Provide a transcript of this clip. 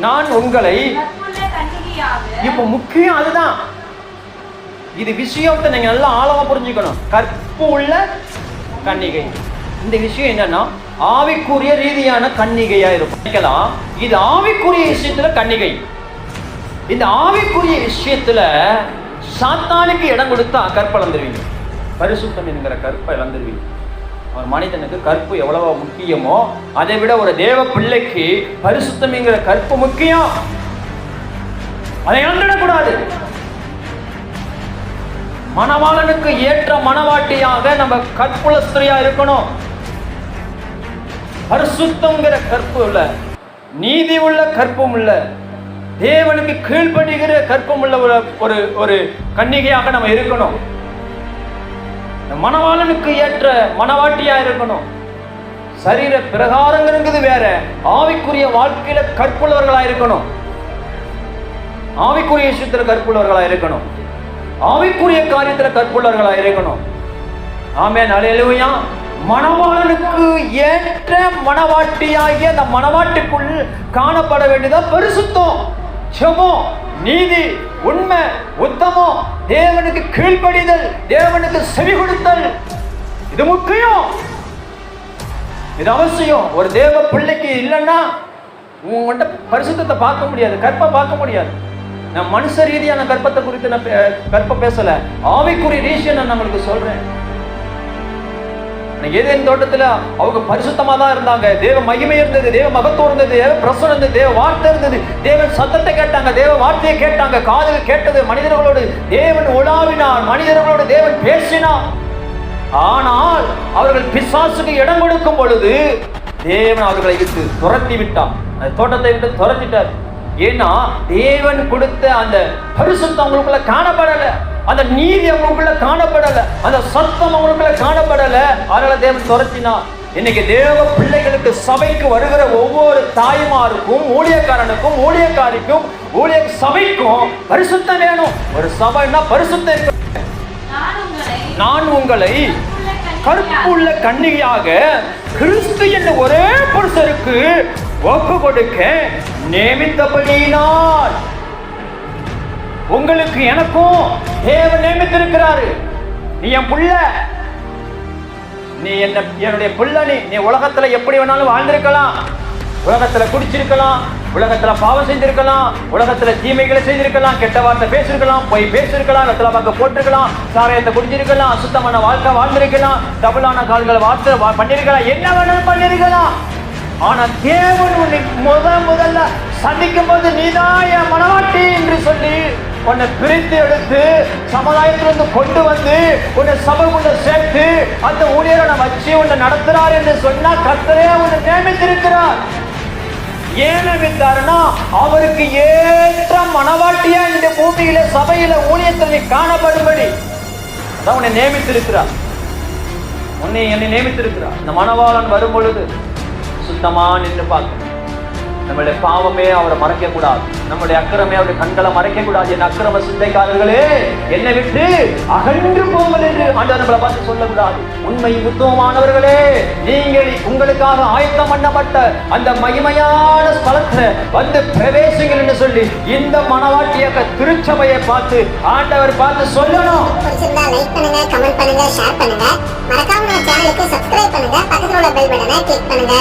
நான் உங்களை இப்ப முக்கியம் அதுதான். இது விஷயத்தை நீங்க நல்லா ஆழமா புரிஞ்சுக்கணும். கற்பு உள்ள கன்னிகை. இந்த விஷயம் என்னன்னா ஆவிக்குரிய ரீதியான கன்னிகையா இருக்கும். இது ஆவிக்குரிய விஷயத்துல கன்னிகை. இந்த ஆவிக்குரிய விஷயத்துல சாத்தானுக்கு இடம் கொடுத்தா கற்பை இழந்துருவீங்க. பரிசுத்தம் என்கிற கற்பை இழந்துருவீங்க. ஒரு மனிதனுக்கு கற்பு எவ்வளவு முக்கியமோ அதை விட ஒரு தேவ பிள்ளைக்கு பரிசுத்தம் என்கிற கற்பு முக்கியம். அதை இழந்துடக்கூடாது. மணவாளனுக்கு ஏற்ற மணவாட்டியாக நம்ம கற்புள்ள ஸ்திரியா இருக்கணும். பரிசுத்தம்ங்கிற கற்பு உள்ள, நீதி உள்ள கற்பும் உள்ள, தேவனுக்கு கீழ்ப்படுகிற கற்பும் உள்ள ஒரு ஒரு கன்னிகையாக நம்ம இருக்கணும். மணவாளனுக்கு ஏற்ற மணவாட்டியா இருக்கணும். சரீர பிரகாரங்கிறது வேற, ஆவிக்குரிய வாழ்க்கையில கற்புள்ளவர்களா இருக்கணும். ஆவிக்குரிய விஷயத்துல கற்புள்ளவர்களா இருக்கணும். ஆவிக்குரிய காரியத்துல கற்புள்ளவர்களா இருக்கணும். ஆமென், அல்லேலூயா. மணவாளனுக்கு ஏற்ற மணவாட்டியாகிய அந்த மணவாட்டுக்குள் காணப்பட வேண்டியதா பரிசுத்தம், ஜெபம், நீதி, உண்மை, உத்தமம், தேவனுக்கு கீழ்ப்படிதல், தேவனுக்கு செவி கொடுத்தல். இது முக்கியம், இது அவசியம். ஒரு தேவ பிள்ளைக்கு இல்லைன்னா உங்கள்கிட்ட பரிசுத்தத்தை பார்க்க முடியாது, கற்பை பார்க்க முடியாது. நான் மனுஷ ரீதியான கற்பத்தை குறித்து நான் கற்பை பேசல, ஆவிக்குரிய ரீதியை நான் நம்மளுக்கு சொல்றேன். ஏதேன் தோட்டத்துல அவங்க பரிசுத்தமா தான் இருந்தாங்க. தேவ மகிமை இருந்தது, தேவ மகத்துவம் இருந்தது, தேவ பிரசன்னம் இருந்தது, தேவ வார்த்தை இருந்தது. தேவன் சத்தத்தை கேட்டாங்க, தேவ வார்த்தையை கேட்டாங்க, காதுகள் கேட்டது. மனிதர்களோடு தேவன் உலாவினார், மனிதர்களோடு தேவன் பேசினார். ஆனால் அவர்கள் பிசாசுக்கு இடம் கொடுக்கும் பொழுது தேவன் அவர்களை விட்டு துரத்தி விட்டார். அந்த தோட்டத்தை விட்டு துரத்திட்டார். ஏன்னா தேவன் கொடுத்த அந்த பரிசுத்தம் அவங்களுக்குள்ள காணப்படல, அந்த நீதி அவங்களுக்குள்ள காணப்படல, அந்த சத்தம் அவங்களுக்குள்ள காணப்படல. அதனால தேவன் துரத்தினார். இன்னைக்கு தேவ பிள்ளைகளுக்கு சபைக்கு வருகிற ஒவ்வொரு தாய்மாருக்கும், ஊழியக்காரனுக்கும், ஊழியக்காரிக்கும், ஊழிய சபைக்கும் பரிசுத்தம் வேணும். ஒரு சபைன்னா பரிசுத்தம். நான் உங்களை கற்புள்ள கன்னிகையாக கிறிஸ்து என்ற ஒரே புருஷருக்கு ஒப்பு கொடுக்க நியமித்தபடியினால் உங்களுக்கு எனக்கும் தேவன் நியமித்திருக்கிறாரு. நீ என் புள்ள, நீ என்னுடைய புள்ள. நீ உலகத்துல எப்படி வேணாலும் வாழ்ந்திருக்கலாம், உலகத்துல குடிச்சிருக்கலாம், உலகத்துல பாவம் செஞ்சிருக்கலாம், உலகத்துல தீமைகளை செய்திருக்கலாம், கெட்ட வார்த்தை பேசிருக்கலாம், பொய் பேசிருக்கலாம், வெத்தலை பாக்க போட்டிருக்கலாம், சாராயத்தை குடிச்சிருக்கலாம், அசுத்தமான வாழ்க்கை வாழ்ந்திருக்கலாம், டபுளான கால்களை வார்த்தை பண்ணிருக்கலாம், என்ன வேணாலும் பண்ணிருக்கலாம். ஆனா தேவன் உன்னை முதல்ல சந்திக்கும் போது நீதான் என் மணவாட்டி என்று சொல்லி உன்னை பிரித்து எடுத்து சமுதாயத்திலிருந்து கொண்டு வந்து உன்னை சபைக்குள்ள சேர்த்து அந்த ஊழியரை வச்சு உன்னை நடத்துறார் என்று சொன்னா கர்த்தரே உன்னை நியமித்திருக்கிறார். ஏன் நியமித்தாருன்னா அவருக்கு ஏற்ற மணவாட்டியா இந்த பூமியில சபையில ஊழியத்தில் காணப்படும்படி அதான் உன்னை நியமித்திருக்கிறார். என்னை நியமித்திருக்கிறார். இந்த மணவாளன் வரும் பொழுது சுத்தமா நின்று பார்க்கணும். நம்மளுடைய பாவமே அவரை மறைக்க கூடாது, நம்முடைய அக்கிரமே அவருடைய கண்களை மறைக்க கூடாது. என் அக்கிரம சிந்தைக்காரர்களே என்னை விட்டு அகன்று போங்கள் என்று ஆண்டவர் நம்மளை பார்த்து சொல்லக்கூடாது. உண்மை உத்தமமானவர்களே நீங்கள் உங்களுக்காக ஆயத்தம் பண்ணப்பட்ட அந்த மகிமையான ஸ்தலத்துல வந்து பிரவேசிங்கள் என்று சொல்லி இந்த மணவாட்டியாக திருச்சபையை பார்த்து ஆண்டவர் பார்த்து சொல்லணும். லைக் பண்ணுங்க, கமெண்ட் பண்ணுங்க, ஷேர் பண்ணுங்க, மறக்காம சேனலுக்கு சப்ஸ்கிரைப் பண்ணுங்க, பக்கத்துல உள்ள பெல் பட்டனை கிளிக் பண்ணுங்க.